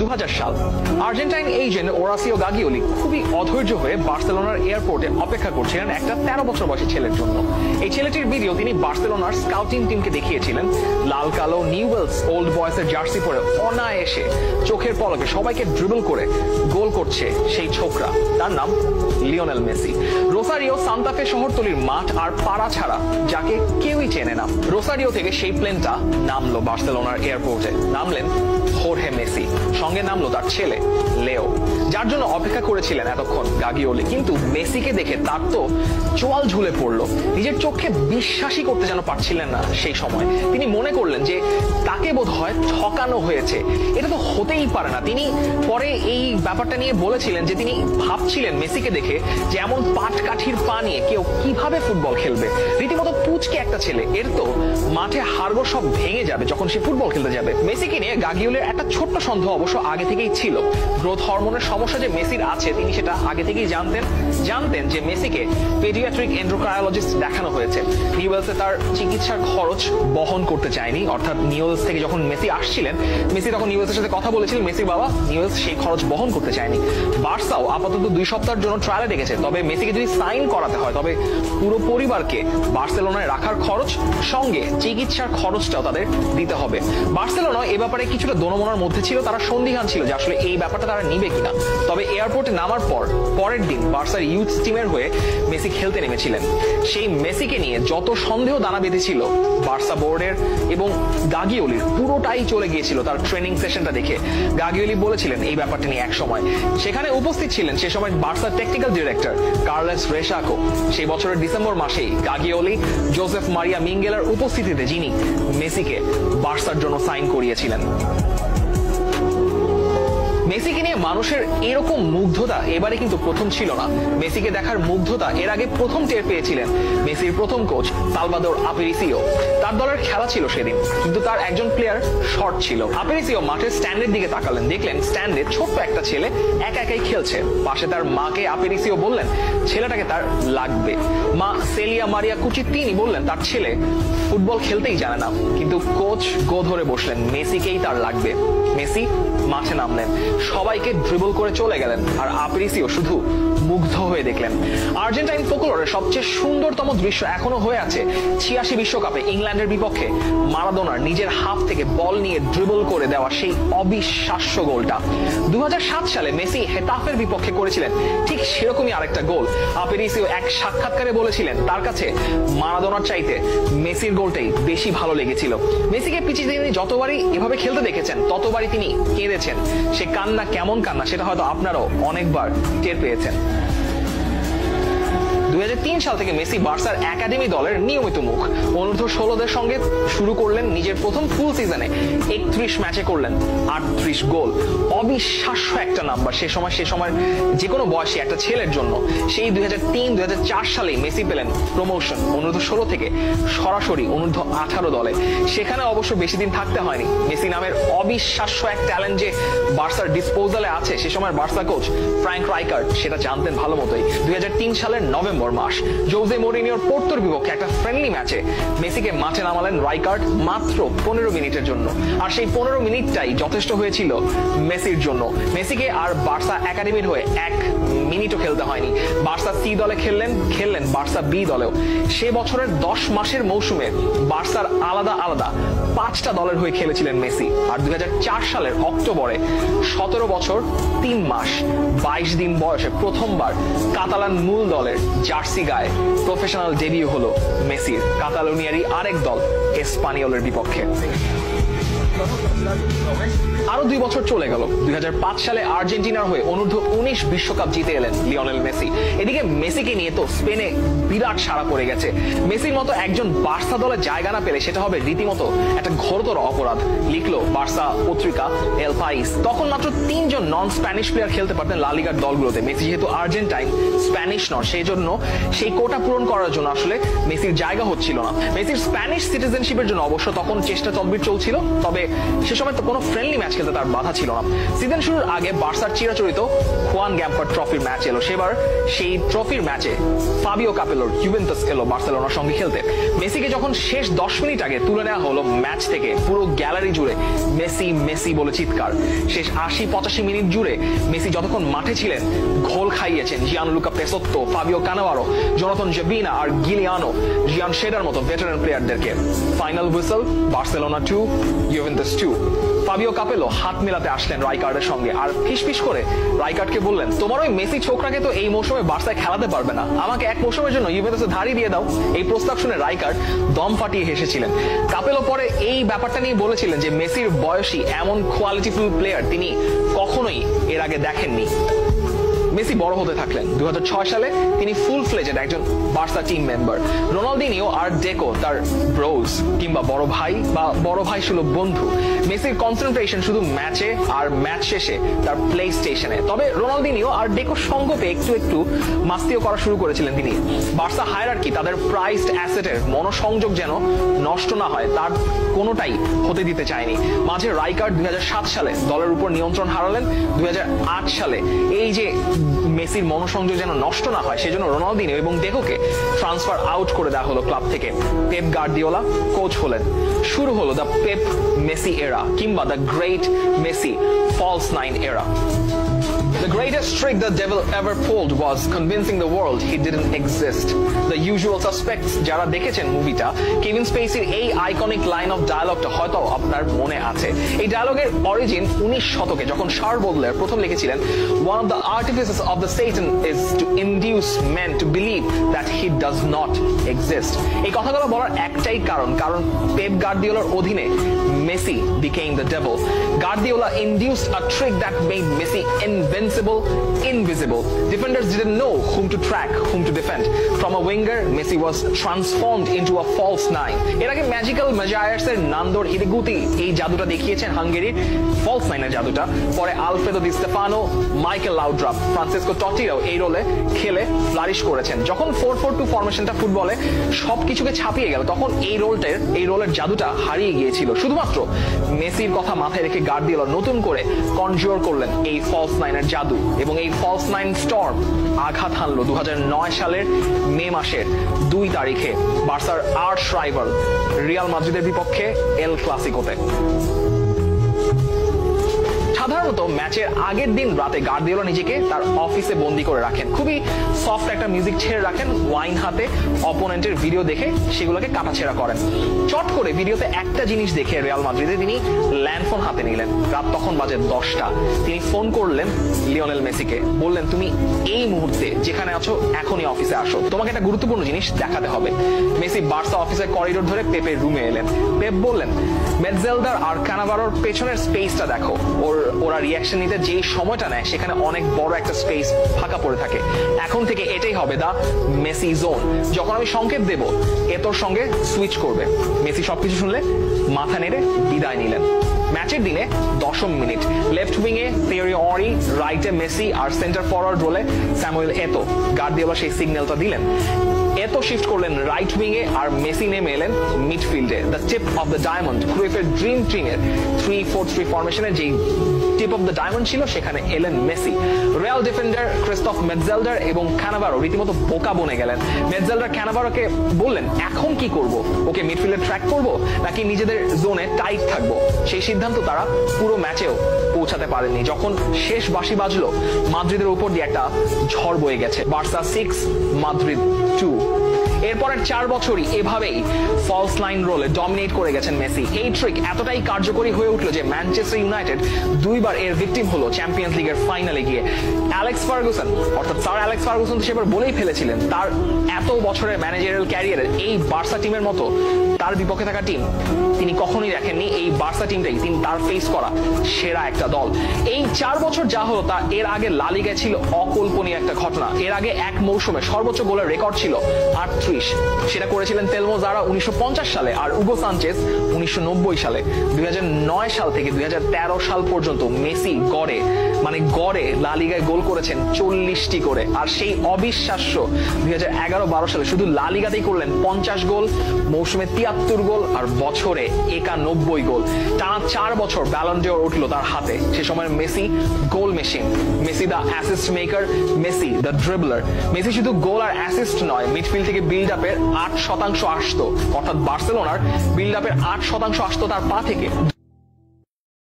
2000 সাল। Argentine agent ওরাসিও গাগিওলি খুবই অধৈর্য হয়ে বার্সেলোনার এয়ারপোর্টে অপেক্ষা করছিলেন একটা 13 বছর বয়সী ছেলের জন্য। এই ছেলেটির ভিডিও তিনি বার্সেলোনার স্কাউটিং টিমকে দেখিয়েছিলেন। লাল কালো নিউওয়েলস ওল্ড বয়েসের জার্সি পরে অনায়াসে চোখের পলকে সবাইকে ড্রিবল করে গোল করছে সেই ছোকরা, তার নাম লিওনেল মেসি। রোসারিও সান্তাফে শহরতলির মাঠ আর পাড়া ছাড়া যাকে কেউই চেনে না। রোসারিও থেকে সেই প্লেনটা নামলো বার্সেলোনার এয়ারপোর্টে। নামলেন হোর্হে মেসি, সঙ্গে নামলো তার ছেলে লেও, যার জন্য অপেক্ষা করেছিলেন এতক্ষণ গাগিওলি। কিন্তু মেসিকে দেখে তার তো চোয়াল ঝুলে পড়লো। নিজের চোখে বিশ্বাসই করতে যেন পারছিলেন না সেই সময়। তিনি মনে করলেন যে তাকে বোধহয় ঠকানো হয়েছে, এটা তো হতেই পারে না। তিনি পরে এই ব্যাপারটা নিয়ে বলেছিলেন যে তিনি ভাবছিলেন মেসিকে দেখে যে এমন পাটকাঠির পা নিয়ে কেউ কিভাবে ফুটবল খেলবে। রীতিমতো পুচকে একটা ছেলে, এর তো মাঠে হাড়গোড় সব ভেঙে যাবে যখন সে ফুটবল খেলতে যাবে। মেসিকে নিয়ে গাগিওলির একটা ছোট্ট সন্দেহ অবশ্য আগে থেকেই ছিল। গ্রোথ হরমোনের সমস্যা যে মেসির আছে তিনি সেটা আগে থেকেই জানতেন যে মেসিকে পেডিয়াট্রিক এন্ডোক্রাইনোলজিস্ট দেখানো হয়েছে। নিউওয়েলসে তার চিকিৎসার খরচ বহন করতে চায়নি, অর্থাৎ নিউওয়েলস থেকে যখন মেসি আসছিলেন, মেসি তখন নিউওয়েলসের সাথে কথা বলেছিলেন, মেসির বাবা নিউওয়েলস সেই খরচ বহন করতে চায়নি। বার্সাও আপাতত 2 সপ্তাহের জন্য ট্রায়ালে ডেকেছে, তবে মেসিকে যদি সাইন করাতে হয় তবে পুরো পরিবারকে বার্সেলোনায় রাখার খরচ সঙ্গে চিকিৎসার খরচটাও তাদের দিতে হবে। বার্সেলোনা এ ব্যাপারে কিছুটা দোনমনার মধ্যে ছিল, তারা সন্দিহান ছিল যে আসলে এই ব্যাপারটা তারা নিবে কিনা। তবে এয়ারপোর্টে নামার পরের দিন বার্সার ইউথ টিমের হয়ে মেসি খেলতে নেমেছিলেন। সেই মেসিকে নিয়ে যত সন্দেহ দানা বেঁধেছিল বার্সা বোর্ডের এবং গাগিওলির, পুরোটাই চলে গিয়েছিল তার ট্রেনিং সেশনটা দেখে। গাগিওলি বলেছিলেন এই ব্যাপারটা নিয়ে এক সময়। সেখানে উপস্থিত ছিলেন সে সময় বার্সার টেকনিক্যাল ডিরেক্টর কার্লোস রেশাকো। সেই বছরের ডিসেম্বর মাসেই গাগিওলি জোসেফ মারিয়া মিঙ্গেলার উপস্থিতিতে যিনি মেসিকে বার্সার জন্য সাইন করিয়েছিলেন। মেসিকে নিয়ে মানুষের এরকম মুগ্ধতা এবারে কিন্তু প্রথম ছিল না। মেসিকে দেখার মুগ্ধতা এর আগে প্রথম টের পেয়েছিলেন মেসির প্রথম কোচ সালভাদোর আপেরিসিও। তার দলের খেলা ছিল সেদিন, কিন্তু তার একজন প্লেয়ার শর্ট ছিল। আপেরিসিও মাঠের স্ট্যান্ডের দিকে তাকালেন, দেখলেন স্ট্যান্ডে ছোট্ট একটা ছেলে একাই খেলছে। পাশে তার মাকে আপেরিসিও বললেন ছেলেটাকে তার লাগবে। মা সেলিয়া মারিয়া কুচি তিনি বললেন তার ছেলে ফুটবল খেলতেই জানে না, কিন্তু কোচ গো ধরে বসলেন মেসিকেই তার লাগবে। মেসি মাঠে নামলেন, সবাইকে ড্রিবল করে চলে গেলেন, আর আপেরিসিও শুধু মুগ্ধ হয়ে দেখলেন। আর্জেন্টাইন ফোকলোরের সবচেয়ে সুন্দরতম দৃশ্য এখনো হয়ে আছে 86 বিশ্বকাপে ইংল্যান্ডের বিপক্ষে মারাদোনার নিজের হাফ থেকে বল নিয়ে ড্রিবল করে দেওয়া সেই অবিশ্বাস্য গোলটা। 2007 সালে মেসি হেতাফের বিপক্ষে করেছিলেন ঠিক সেরকমই আরেকটা গোল। আপেরিসিও এক সাক্ষাৎকারে বলেছিলেন তার কাছে মারাদোনার চাইতে মেসির গোলটাই বেশি ভালো লেগেছিল। মেসিকে পিছিয়ে তিনি যতবারই এভাবে খেলতে দেখেছেন ততবারই তিনি কেঁদেছেন। সে কান্না কেমন কান্না সেটা হয়তো আপনারাও অনেকবার টের পেয়েছেন। 2003 সাল থেকে মেসি বার্সার একাডেমি দলের নিয়মিত মুখ। অনূর্ধ্ব 16দের সঙ্গে শুরু করলেন নিজের প্রথম ফুল সিজনে, 31 ম্যাচে করলেন 38 গোল। অবিশ্বাস্য একটা নাম্বার সে সময় যে কোনো বয়সী একটা ছেলের জন্য। সেই 2003-2004 সালেই মেসি পেলেন প্রমোশন অনূর্ধ্ব 16 থেকে সরাসরি অনূর্ধ্ব 18 দলে। সেখানে অবশ্য বেশি দিন থাকতে হয়নি। মেসি নামের অবিশ্বাস্য এক ট্যালেন্ট যে বার্সার ডিসপোজালে আছে সে সময় বার্সা কোচ ফ্র্যাঙ্ক রাইকার্ড সেটা জানতেন ভালো মতোই। 2003 সালের নভেম্বর মাস জোজে মরিনিওর পোর্তোর বিপক্ষে একটা ফ্রেন্ডলি ম্যাচে মেসিকে মাঠে নামালেন রাইকার্ড মাত্র 15 মিনিটের জন্য। আর সেই 15 মিনিটটাই যথেষ্ট হয়েছিল মেসির জন্য। মেসিকে আর বার্সা একাডেমির হয়ে 1 মিনিটও খেলতে হয়নি। বার্সা সি দলে খেললেন বার্সা বি দলেও। সে বছরের 10 মাসের মৌসুমে বার্সার আলাদা 5টা দলের হয়ে খেলেছিলেন মেসি। আর 2004 সালের অক্টোবরে 17 বছর 3 মাস 22 দিন বয়সে প্রথমবার কাতালান মূল দলের জার্সি গায়ে প্রফেশনাল ডেবিউ হলো মেসির কাতালোনিয়ারই আরেক দল এসপানিওলের বিপক্ষে। আরো 2 বছর চলে গেল। 2005 সালে আর্জেন্টিনার হয়ে অনূর্ধ্ব 19 বিশ্বকাপ জিতে এলেন লিওনেল মেসি। এদিকে মেসিকে নিয়ে তো স্পেনে বিরাট সাড়া পড়ে গেছে। মেসির মতো একজন বার্সা দলে জায়গা না পেলে সেটা হবে রীতিমতো একটা ঘোরতর অপরাধ, লিখলো বার্সা পত্রিকা এল পাইস। তখন মাত্র 3 জন নন স্প্যানিশ প্লেয়ার খেলতে পারতেন লা লিগার দলগুলোতে। মেসি যেহেতু আর্জেন্টাইন, স্প্যানিশ নন, সেই জন্য সেই কোটা পূরণ করার জন্য আসলে মেসির জায়গা হচ্ছিল না। মেসির স্প্যানিশ সিটিজেনশিপের জন্য অবশ্য তখন চেষ্টা তদবির চলছিল, তবে সে সময় তো কোনো ফ্রেন্ডলি ম্যাচ খেলতে তার বাধা ছিল না। সিজন শুরুর আগে বার্সার চিরাচরিত হুয়ান গ্যাম্পার ট্রফির ম্যাচ এলো। সেবার সেই ট্রফির ম্যাচে ফাবিও কাপেলোর ইউভেন্টাস এলো বার্সেলোনার সঙ্গে খেলতে। মেসিকে যখন শেষ 10 মিনিট আগে তুলে নেওয়া হলো ম্যাচ থেকে, পুরো গ্যালারি জুড়ে মেসি মেসি বলে চিৎকার। শেষ 80-85 মিনিট জুড়ে মেসি যতক্ষণ মাঠে ছিলেন ঘোল খাইয়েছেন Gianluca Pessotto, Fabio Cannavaro, Jonathan Zebina আর গিলিয়ানো জিয়ান শেডার মতো ভেটারান প্লেয়ারদেরকে। Final whistle, Barcelona 2 Juventus 2। Fabio Capello হাত মেলাতে আসলেন রাইকার্ডের সঙ্গে আর ফিসফিস করে রাইকার্ডকে বললেন, তোমার ওই মেসি ছোকরাকে তো এই মৌসুমে বার্সায় খেলাতে পারবে না, আমাকে এক মৌসুমের জন্য ইউভেন্টাসে ধারি দিয়ে দাও। এই প্রস্তাব শুনে রাইকার্ড দম ফাটিয়ে হেসেছিলেন। কাপেলো পরে এই ব্যাপারটা নিয়ে বলেছিলেন যে মেসির বয়সী এমন কোয়ালিটিফুল প্লেয়ার তিনি কখনোই এর আগে দেখেননি। মেসি বড় হতে থাকলেন। 2006 সালে তিনি ফুল ফ্লেজেড একজন বার্সা টিম মেম্বার। রোনালদিনিও আর ডেকো তার ব্রোজ কিংবা বড় ভাই বা বড় ভাই সুলভ বন্ধু। মেসির কনসেন্ট্রেশন শুধু ম্যাচে আর ম্যাচ শেষে তার প্লে স্টেশনে। তবে রোনালদিনিও আর ডেকো সঙ্গ পেয়ে একটু একটু মাস্তিও করা শুরু করেছিলেন তিনি। বার্সা হায়ারার্কি তাদের প্রাইসড অ্যাসেটের মনোসংযোগ যেন নষ্ট না হয় তার কোনোটাই হতে দিতে চায়নি। মাঝে রাইকার্ড 2007 সালে দলের উপর নিয়ন্ত্রণ হারালেন। 2008 সালে এই যে মেসির মনোসংযোগ যেন নষ্ট না হয় সেজন্য রোনালদিনিও এবং ডেকোকে ট্রান্সফার আউট করে দেওয়া হলো ক্লাব থেকে। পেপ গার্দিওলা কোচ হলেন। শুরু হলো দ্য পেপ মেসি এরা কিংবা the great Messi false nine এরা। The greatest trick the devil ever pulled was convincing the world he didn't exist. The usual suspects যারা দেখেছেন মুভিটা, কেভিন স্পেসির এই আইকনিক লাইন অফ ডায়ালগটা হয়তো আপনার মনে আছে। এই ডায়ালগের অরিজিন 19 শতকে যখন শার্ল বোডলেয়ার প্রথম লিখেছিলেন, one of the artifices of the Satan is to induce men to believe that he does not exist. এই কথাগুলো বলার একটাই কারণ পেপ গার্দিওলার অধীনে Messi became the devil. Guardiola induced a trick that made Messi invincible, invisible. Defenders didn't know whom to track, whom to defend. From a winger, Messi was transformed into a false nine. এর আগে magical ম্যাজায়ার্স এর নান্দর হিদেগুতি এই জাদুটা দেখিয়েছেন হাঙ্গেরির false নাইনের জাদুটা। পরে Alfredo দি Stefano, Michael লাউড্রাপ, Francisco টটিরাও এই রোলে খেলে flourish করেছেন। যখন 4-4-2 ফরমেশনটা ফুটবলে সবকিছুকে ছাপিয়ে গেল তখন এই রোলের জাদুটা হারিয়ে গিয়েছিল। শুধুমাত্র মেসির কথা মাথায় রেখে গার্দিওলা নতুন করে কনজিওর করলেন এই ফলস নাইনের জাদু এবং এই ফলস নাইন স্টর্ম আঘাত হানলো 2009 সালের মে মাসের 2 তারিখে বার্সার আর্চ রাইভাল রিয়াল মাদ্রিদের বিপক্ষে এল ক্লাসিকোতে। সাধারণত ম্যাচের আগের দিন রাতে গার্দিওলা নিজেকে তার অফিসে বন্দি করে রাখেন। খুবই সফট একটা মিউজিক ছেড়ে রাখেন, ওয়াইন হাতে অপোনেন্টের ভিডিও দেখে সেগুলোকে কাটাছেড়া করেন। চট করে ভিডিওতে একটা জিনিস দেখে রিয়াল মাদ্রিদে তিনি ল্যান্ডফোন হাতে নিলেন। রাত তখন বাজে 10টা। তিনি ফোন করলেন লিওনেল মেসিকে, বললেন তুমি এই মুহূর্তে যেখানে আছো এখনই অফিসে আসো, তোমাকে একটা গুরুত্বপূর্ণ জিনিস দেখাতে হবে। মেসি বার্সা অফিসের করিডোর ধরে পেপের রুমে এলেন। পেপ বললেন, মেটজেলদার আর কানাভারোর পেছনের স্পেসটা দেখো। ওরা রিয়াকশন নিতে যে সময়টা নেয় সেখানে অনেক বড় একটা স্পেস ফাঁকা পড়ে থাকে। এখন থেকে এটাই হবে দা মেসি জোন। যখন আমি সংকেত দেব এতোর সঙ্গে সুইচ করবে। মেসি সবকিছু শুনলে মাথা নেড়ে বিদায় নিলেন। ম্যাচের দিনে 10ম মিনিট, লেফট উইং এ থিওরি অরি, রাইটে মেসি আর সেন্টার ফরওয়ার্ড রোলে স্যামুয়েল এতো। গার্দিওলা সেই সিগন্যালটা দিলেন। এতো শিফট করলেন রাইট উইং এ আর মেসি নেমে এলেন মিডফিল্ডে। The tip of the diamond, ক্রুইফের ড্রিম টিম এর 3-4-3 ফরমেশনে যেই টিপ অফ দ্য ডায়মন্ড ছিল সেখানে এলেন মেসি। রিয়াল ডিফেন্ডার ক্রিস্টোফ মেটজেলডার এবং কানাভারো রীতিমতো বোকা বনে গেলেন। মেটজেলডার কানাভারোকে বললেন, এখন কি করব? ওকে মিডফিল্ডে ট্র্যাক করব নাকি নিজেদের জোনে টাইট থাকবো? সেই সিদ্ধান্ত তারা পুরো ম্যাচেও পৌঁছাতে পারেননি। যখন শেষ বাঁশি বাজলো মাদ্রিদের উপর দিয়ে একটা ঝড় বয়ে গেছে। Barca 6 Madrid 2। এরপরের 4 বছরই এভাবেই ফলস লাইন রোলে ডমিনেট করে গেছেন মেসি। এই ট্রিক এতটাই কার্যকরী হয়ে উঠলো যে ম্যানচেস্টার ইউনাইটেড 2বার এর ভিকটিম হলো চ্যাম্পিয়ন্স লিগের ফাইনালে গিয়ে। অ্যালেক্স ফার্গুসন অর্থাৎ স্যার অ্যালেক্স ফার্গুসন তো সেবার বলেই ফেলেছিলেন তার এত বছরের ম্যানেজারিয়াল ক্যারিয়ারের এই বার্সা টিমের মতো তার বিপক্ষে থাকা টিম তিনি কখনোই দেখেননি। এই বার্সা টিমটাই তিনি তার ফেস করা সেরা একটা দল। এই 4 বছর যা হলো তা এর আগে লা লিগায় ছিল অকল্পনীয় একটা ঘটনা। এর আগে এক মৌসুমে সর্বোচ্চ গোলের রেকর্ড ছিল 38। সেটা করেছিলেন তেলমো জারা 1950 সালে আর উগো সানচেজ 1990 সালে। 2009 সাল থেকে 2013 সাল পর্যন্ত মেসি গড়ে লা লিগায় গোল করেছেন 40টি করে। আর সেই অবিশ্বাস্য 2011-12 সালে শুধু লা লিগাতেই করলেন 50 গোল, মৌসুমে 73 গোল আর বছরে 91 গোল। টানা 4 বছর ব্যালন ডিওর উঠলো তার হাতে। সে সময় Messi goal machine, Messi the assist maker, Messi the dribbler. Messi শুধু গোল আর অ্যাসিস্ট নয়, মিডফিল্ড থেকে বিল্ড আপের 8% আসতো, অর্থাৎ বার্সেলোনার বিল্ড আপের 8% আসতো তার পা থেকে।